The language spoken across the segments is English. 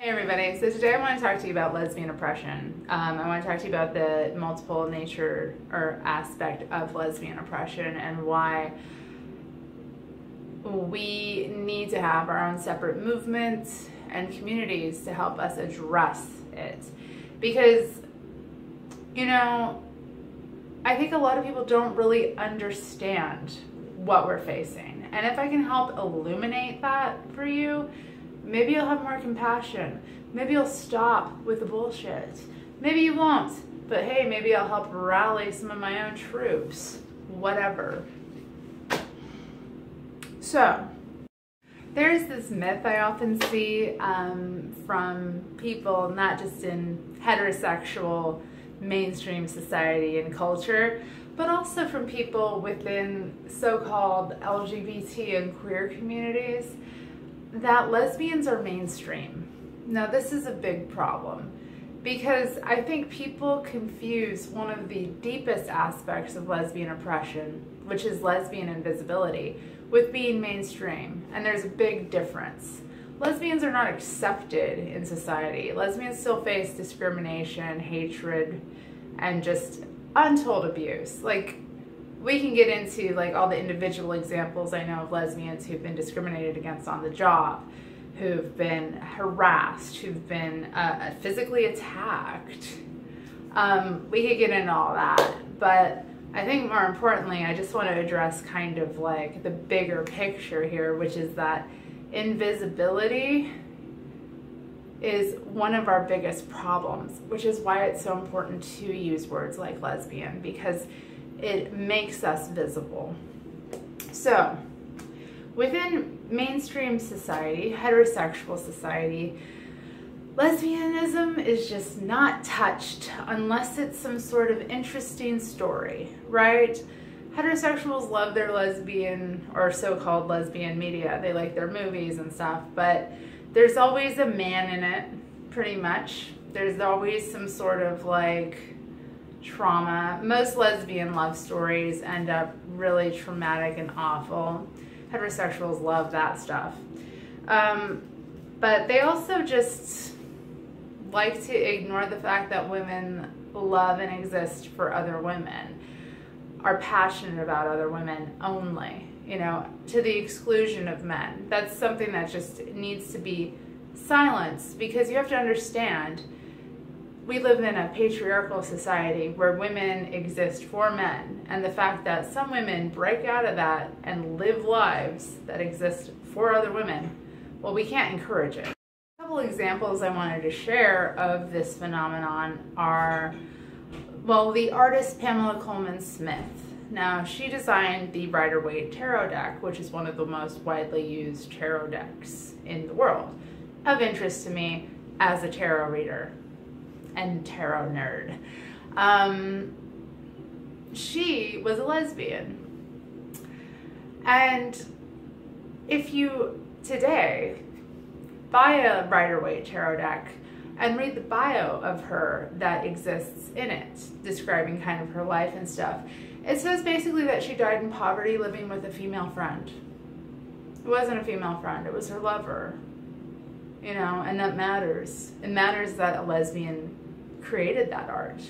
Hey everybody, so today I want to talk to you about lesbian oppression. I want to talk to you about the multiple nature or aspect of lesbian oppression and why we need to have our own separate movements and communities to help us address it. Because, you know, I think a lot of people don't really understand what we're facing. And if I can help illuminate that for you, maybe you'll have more compassion. Maybe you'll stop with the bullshit. Maybe you won't, but hey, maybe I'll help rally some of my own troops. Whatever. So, there's this myth I often see from people, not just in heterosexual mainstream society and culture, but also from people within so-called LGBT and queer communities, that lesbians are mainstream. Now, this is a big problem because I think people confuse one of the deepest aspects of lesbian oppression, which is lesbian invisibility, with being mainstream, and there's a big difference. Lesbians are not accepted in society. Lesbians still face discrimination, hatred, and just untold abuse. Like, we can get into like all the individual examples I know of lesbians who've been discriminated against on the job, who've been harassed, who've been physically attacked. We could get into all that, but I think more importantly, I just want to address kind of like the bigger picture here, which is that invisibility is one of our biggest problems, which is why it's so important to use words like lesbian, because it makes us visible. So, within mainstream society, heterosexual society, lesbianism is just not touched unless it's some sort of interesting story, right? Heterosexuals love their lesbian or so-called lesbian media. They like their movies and stuff, but there's always a man in it, pretty much. There's always some sort of like trauma. Most lesbian love stories end up really traumatic and awful. Heterosexuals love that stuff. But they also just like to ignore the fact that women love and exist for other women, are passionate about other women only, you know, to the exclusion of men. That's something that just needs to be silenced, because you have to understand, we live in a patriarchal society where women exist for men, and the fact that some women break out of that and live lives that exist for other women, well, we can't encourage it. A couple examples I wanted to share of this phenomenon are, well, the artist Pamela Coleman Smith. Now, she designed the Rider-Waite Tarot deck, which is one of the most widely used tarot decks in the world, of interest to me as a tarot reader and tarot nerd. She was a lesbian. And if you today buy a Rider-Waite Tarot deck and read the bio of her that exists in it, describing kind of her life and stuff, it says basically that she died in poverty living with a female friend. It wasn't a female friend, it was her lover. You know, and that matters. It matters that a lesbian created that art.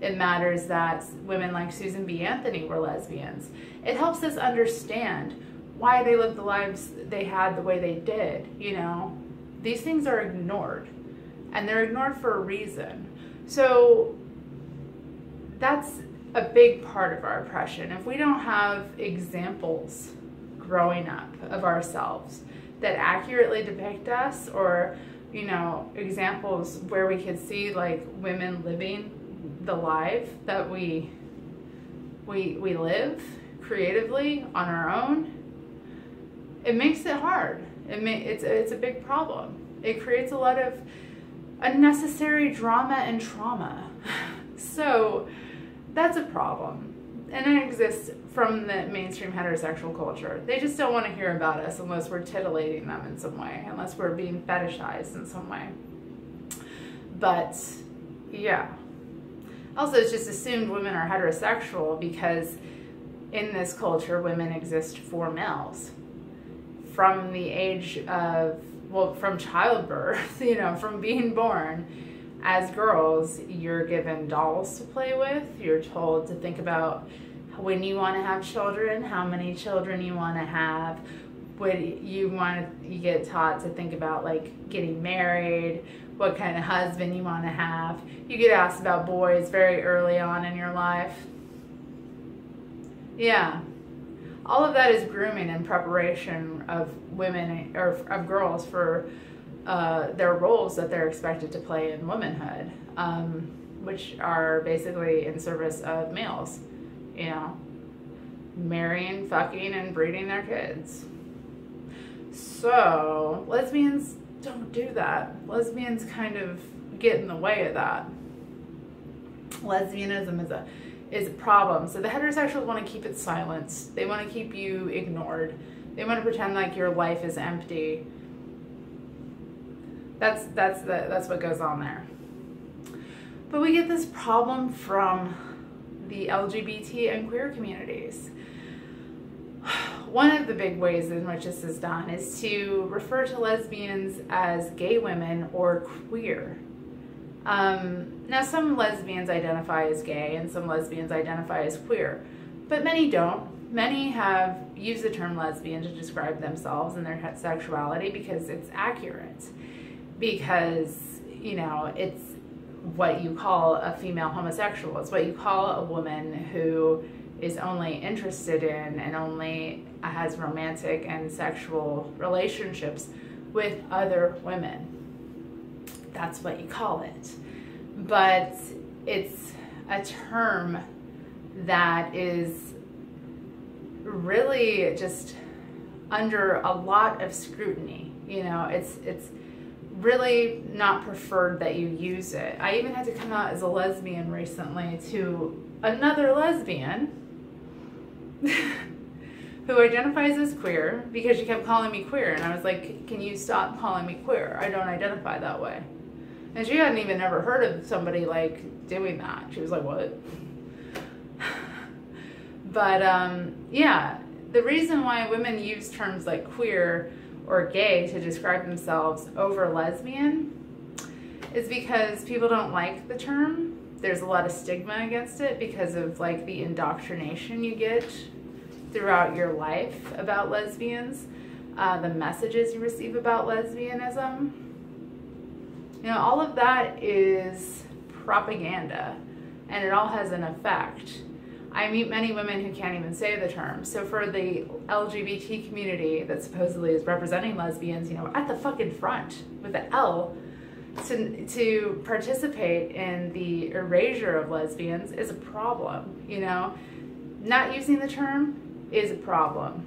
It matters that women like Susan B. Anthony were lesbians. It helps us understand why they lived the lives they had the way they did, you know. These things are ignored, and they're ignored for a reason. So that's a big part of our oppression. If we don't have examples growing up of ourselves that accurately depict us, or, you know, examples where we could see like women living the life that we live creatively on our own, it makes it hard. It's a big problem. It creates a lot of unnecessary drama and trauma. So that's a problem. And it exists from the mainstream heterosexual culture. They just don't want to hear about us unless we're titillating them in some way, unless we're being fetishized in some way. But yeah. Also, it's just assumed women are heterosexual because in this culture, women exist for males. From the age of well, from childbirth, you know, from being born. As girls, you're given dolls to play with. You're told to think about when you want to have children, how many children you want to have. You get taught to think about like getting married, what kind of husband you want to have. You get asked about boys very early on in your life. Yeah. All of that is grooming and preparation of women or of girls for their roles that they're expected to play in womanhood, which are basically in service of males, you know, marrying, fucking, and breeding their kids. So lesbians don't do that. Lesbians kind of get in the way of that. Lesbianism is a problem. So the heterosexuals want to keep it silent. They want to keep you ignored. They want to pretend like your life is empty. That's what goes on there. But we get this problem from the LGBT and queer communities. One of the big ways in which this is done is to refer to lesbians as gay women or queer. Now, some lesbians identify as gay and some lesbians identify as queer, but many don't. Many have used the term lesbian to describe themselves and their sexuality because it's accurate. Because, you know, it's what you call a female homosexual. It's what you call a woman who is only interested in and only has romantic and sexual relationships with other women. That's what you call it. But it's a term that is really just under a lot of scrutiny. You know, it's really not preferred that you use it. I even had to come out as a lesbian recently to another lesbian who identifies as queer because she kept calling me queer, and I was like, can you stop calling me queer? I don't identify that way. And she hadn't even ever heard of somebody like doing that. She was like, what? But yeah, the reason why women use terms like queer or gay to describe themselves over lesbian is because people don't like the term. There's a lot of stigma against it because of like the indoctrination you get throughout your life about lesbians, the messages you receive about lesbianism. You know, all of that is propaganda, and it all has an effect. I meet many women who can't even say the term. So for the LGBT community that supposedly is representing lesbians, you know, at the fucking front with the L, to participate in the erasure of lesbians is a problem, you know. Not using the term is a problem.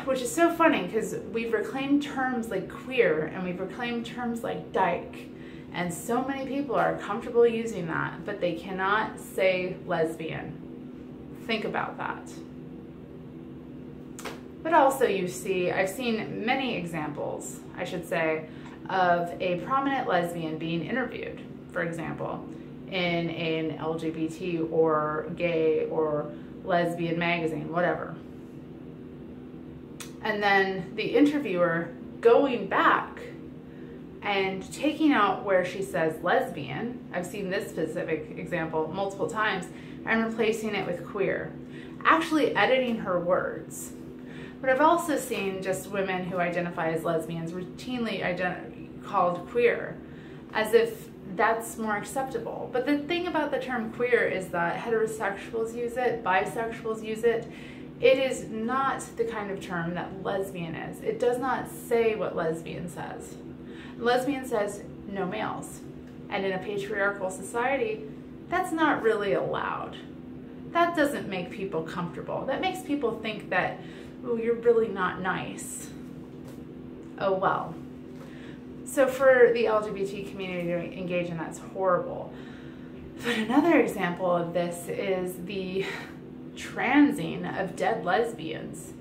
Which is so funny because we've reclaimed terms like queer and we've reclaimed terms like dyke. And so many people are comfortable using that, but they cannot say lesbian. Think about that. But also I've seen many examples, I should say, of a prominent lesbian being interviewed, for example, in an LGBT or gay or lesbian magazine, whatever. And then the interviewer going back and taking out where she says lesbian, I've seen this specific example multiple times, and replacing it with queer, actually editing her words. But I've also seen just women who identify as lesbians routinely called queer, as if that's more acceptable. But the thing about the term queer is that heterosexuals use it, bisexuals use it. It is not the kind of term that lesbian is. It does not say what lesbian says. Lesbian says no males. And in a patriarchal society, that's not really allowed. That doesn't make people comfortable. That makes people think that, oh, you're really not nice. Oh well. So for the LGBT community to engage in that's horrible. But another example of this is the transing of dead lesbians.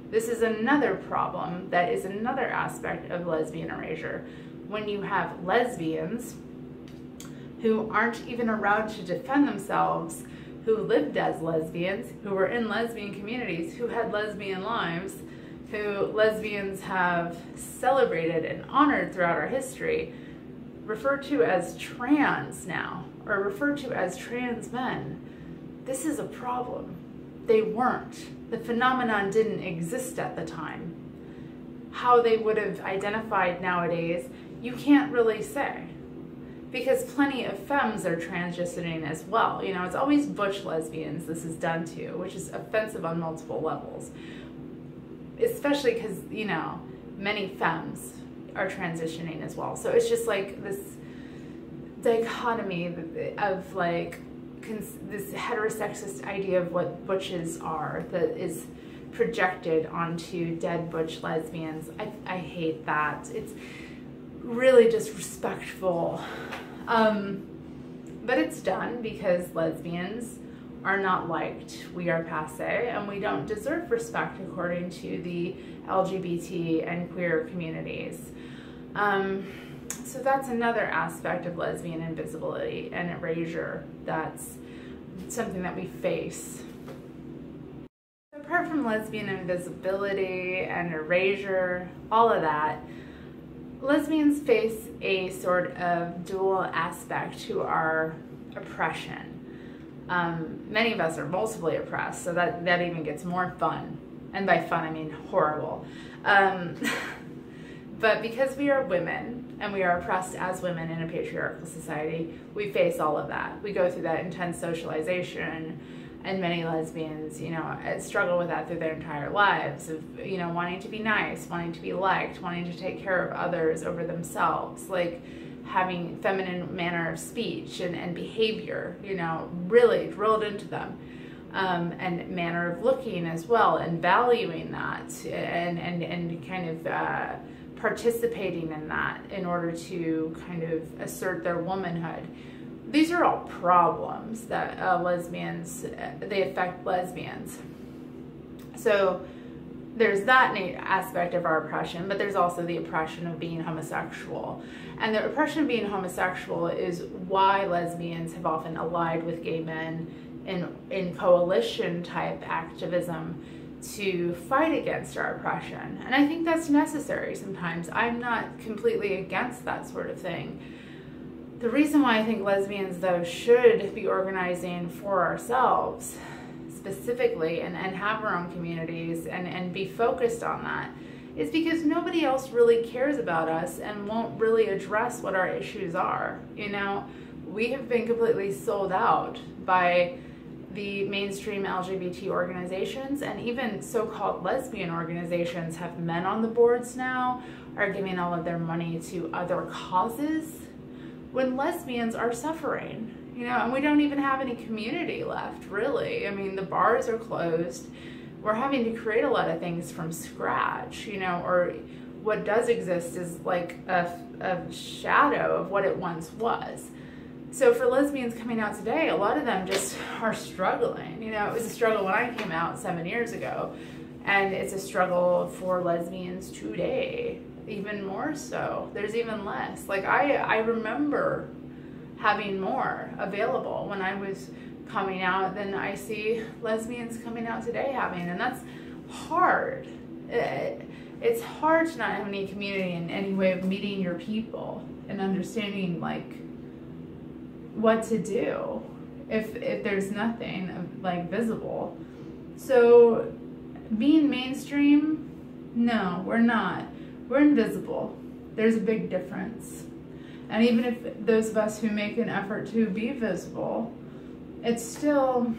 This is another problem that is another aspect of lesbian erasure. When you have lesbians who aren't even around to defend themselves, who lived as lesbians, who were in lesbian communities, who had lesbian lives, who lesbians have celebrated and honored throughout our history, referred to as trans now, or referred to as trans men. This is a problem. They weren't. The phenomenon didn't exist at the time. How they would have identified nowadays, you can't really say. Because plenty of femmes are transitioning as well. You know, it's always butch lesbians this is done to, which is offensive on multiple levels. Especially because, you know, many femmes are transitioning as well. So it's just like this dichotomy of like this heterosexist idea of what butches are that is projected onto dead butch lesbians. I hate that. It's really disrespectful. But it's done because lesbians are not liked. We are passé, and we don't deserve respect according to the LGBT and queer communities. So that's another aspect of lesbian invisibility and erasure. That's something that we face. Apart from lesbian invisibility and erasure, all of that, lesbians face a sort of dual aspect to our oppression. Many of us are multiply oppressed, so that even gets more fun. And by fun, I mean horrible. But because we are women, and we are oppressed as women in a patriarchal society, we face all of that. We go through that intense socialization, and many lesbians, you know, struggle with that through their entire lives of, you know, wanting to be nice, wanting to be liked, wanting to take care of others over themselves, like having feminine manner of speech and behavior, you know, really drilled into them, and manner of looking as well, and valuing that, and kind of participating in that in order to kind of assert their womanhood. These are all problems that they affect lesbians. So there's that aspect of our oppression, but there's also the oppression of being homosexual. And the oppression of being homosexual is why lesbians have often allied with gay men in coalition type activism to fight against our oppression. And I think that's necessary sometimes. I'm not completely against that sort of thing. The reason why I think lesbians, though, should be organizing for ourselves specifically and have our own communities and be focused on that is because nobody else really cares about us and won't really address what our issues are. You know, we have been completely sold out by the mainstream LGBT organizations, and even so-called lesbian organizations have men on the boards now, are giving all of their money to other causes, when lesbians are suffering, you know, and we don't even have any community left, really. I mean, the bars are closed. We're having to create a lot of things from scratch, you know, or what does exist is like a shadow of what it once was. So for lesbians coming out today, a lot of them just are struggling. You know, it was a struggle when I came out 7 years ago, and it's a struggle for lesbians today, even more so. There's even less. Like I remember having more available when I was coming out than I see lesbians coming out today having, and that's hard. It's hard to not have any community in any way of meeting your people and understanding like what to do if there's nothing like visible. So being mainstream, no, we're not. We're invisible. There's a big difference. And even if those of us who make an effort to be visible, it's still,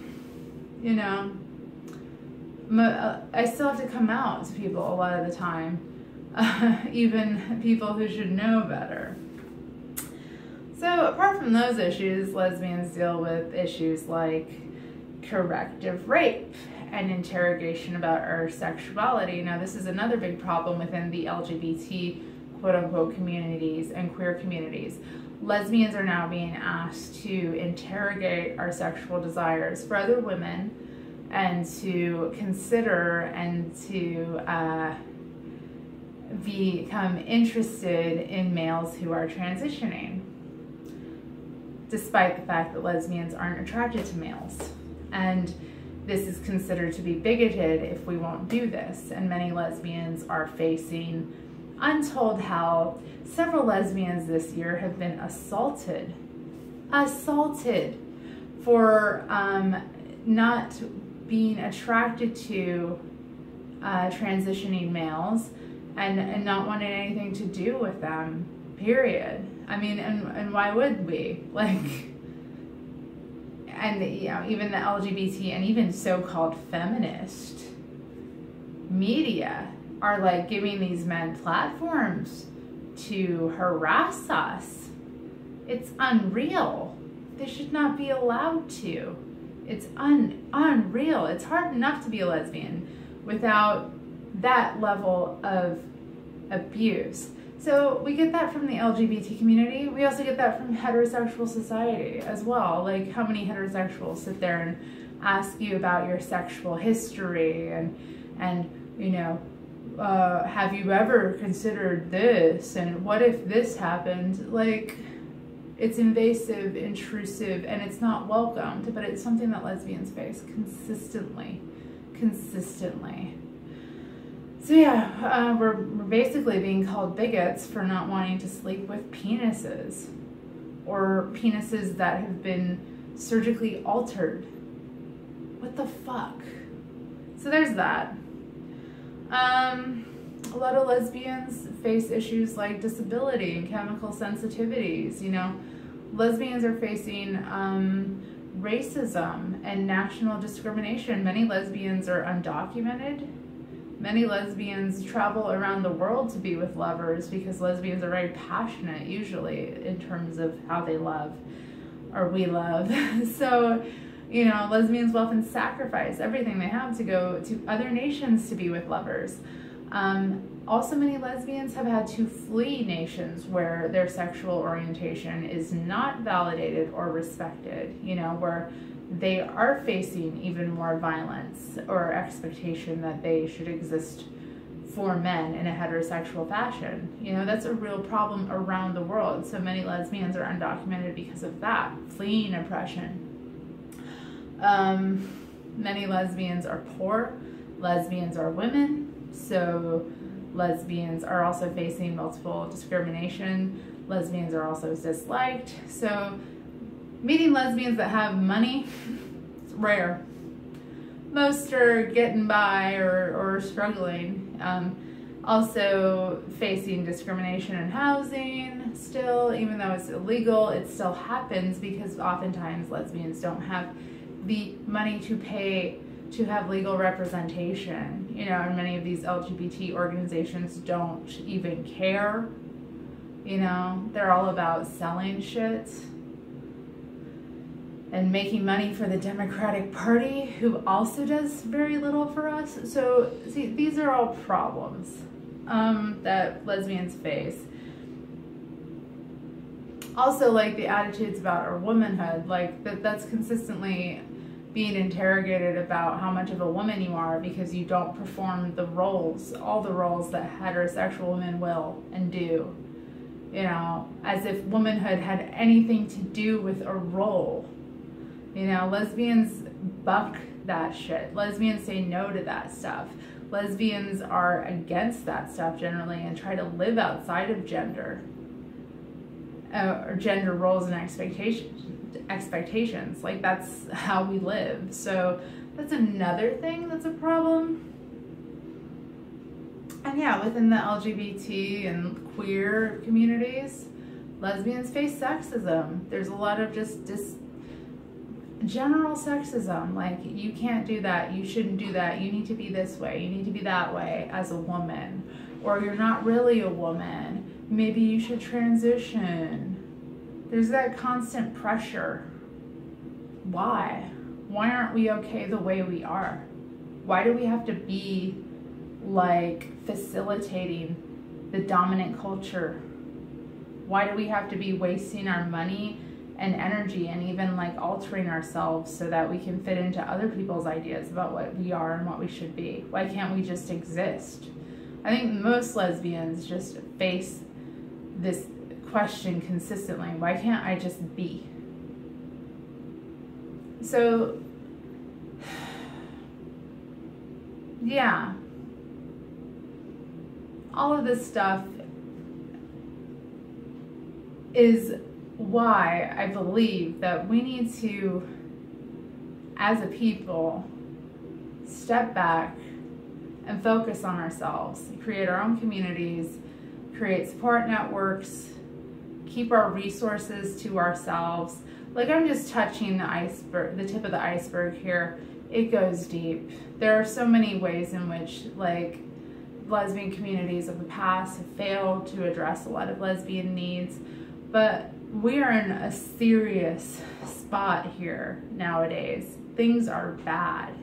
you know, I still have to come out to people a lot of the time, even people who should know better. So apart from those issues, lesbians deal with issues like corrective rape and interrogation about our sexuality. Now, this is another big problem within the LGBT quote-unquote communities and queer communities. Lesbians are now being asked to interrogate our sexual desires for other women and to consider and to become interested in males who are transitioning, despite the fact that lesbians aren't attracted to males. And this is considered to be bigoted if we won't do this. And many lesbians are facing untold hell. Several lesbians this year have been assaulted for not being attracted to transitioning males and not wanting anything to do with them, period. I mean, and why would we? Like, and you know, even the LGBT and even so-called feminist media are like giving these men platforms to harass us. It's unreal. They should not be allowed to. It's unreal. It's hard enough to be a lesbian without that level of abuse. So we get that from the LGBT community. We also get that from heterosexual society as well. Like, how many heterosexuals sit there and ask you about your sexual history and you know, have you ever considered this, and what if this happened? Like, it's invasive, intrusive, and it's not welcomed, but it's something that lesbians face consistently. So yeah, we're basically being called bigots for not wanting to sleep with penises, or penises that have been surgically altered. What the fuck? So there's that. A lot of lesbians face issues like disability and chemical sensitivities. You know, lesbians are facing racism and national discrimination. Many lesbians are undocumented. Many lesbians travel around the world to be with lovers because lesbians are very passionate, usually, in terms of how they love, or we love. So, you know, lesbians will often sacrifice everything they have to go to other nations to be with lovers. Also, many lesbians have had to flee nations where their sexual orientation is not validated or respected, you know, where they are facing even more violence or expectation that they should exist for men in a heterosexual fashion. You know, that's a real problem around the world. So many lesbians are undocumented because of that, fleeing oppression. Many lesbians are poor. Lesbians are women. So lesbians are also facing multiple discrimination. Lesbians are also disliked. So meeting lesbians that have money, it's rare. Most are getting by or struggling. Also facing discrimination in housing still, even though it's illegal, it still happens because oftentimes lesbians don't have the money to pay to have legal representation. You know, and many of these LGBT organizations don't even care. You know, they're all about selling shit and making money for the Democratic Party, who also does very little for us. So, see, these are all problems that lesbians face. Also, like, the attitudes about our womanhood, like, that's consistently being interrogated about how much of a woman you are because you don't perform the roles, all the roles that heterosexual women will and do. You know, as if womanhood had anything to do with a role. You know, lesbians buck that shit. Lesbians say no to that stuff. Lesbians are against that stuff generally and try to live outside of gender or gender roles and expectations. Like, that's how we live. So that's another thing that's a problem. And yeah, within the LGBT and queer communities, lesbians face sexism. There's a lot of just general sexism, like, you can't do that, you shouldn't do that, you need to be this way, you need to be that way as a woman, or you're not really a woman, maybe you should transition. There's that constant pressure. Why aren't we okay the way we are? Why do we have to be like facilitating the dominant culture? Why do we have to be wasting our money and energy and even like altering ourselves so that we can fit into other people's ideas about what we are and what we should be? Why can't we just exist? I think most lesbians just face this question consistently. Why can't I just be? So yeah, all of this stuff is why I believe that we need to, as a people, step back and focus on ourselves, create our own communities, create support networks, keep our resources to ourselves. Like, I'm just touching the iceberg, the tip of the iceberg here. It goes deep. There are so many ways in which, like, lesbian communities of the past have failed to address a lot of lesbian needs, but we are in a serious spot here nowadays. Things are bad.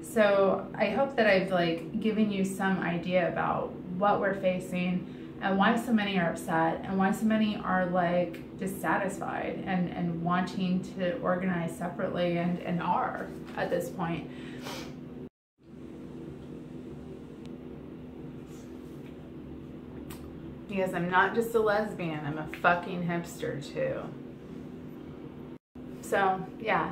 So I hope that I've, like, given you some idea about what we're facing and why so many are upset and why so many are, like, dissatisfied and wanting to organize separately and are at this point. Because I'm not just a lesbian, I'm a fucking hipster too. So yeah,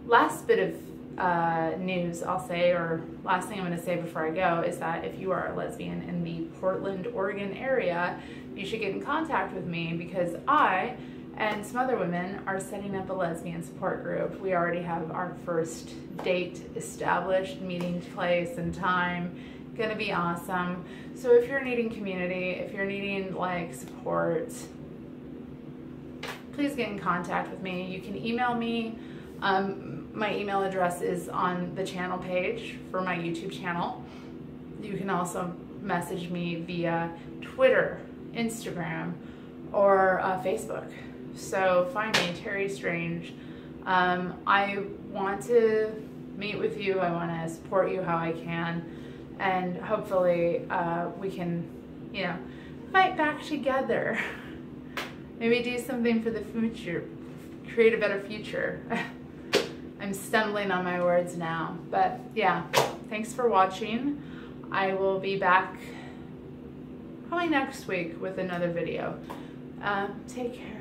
last bit of news I'll say, or last thing I'm going to say before I go, is that if you are a lesbian in the Portland, Oregon area, you should get in contact with me, because I and some other women are setting up a lesbian support group. We already have our first date established, meeting place and time. Gonna be awesome. So if you're needing community, if you're needing, like, support, please get in contact with me. You can email me. My email address is on the channel page for my YouTube channel. You can also message me via Twitter, Instagram, or Facebook. So find me, Terry Strange. I want to meet with you. I want to support you how I can. And hopefully we can, you know, fight back together. Maybe do something for the future, create a better future. I'm stumbling on my words now. But yeah, thanks for watching. I will be back probably next week with another video. Take care.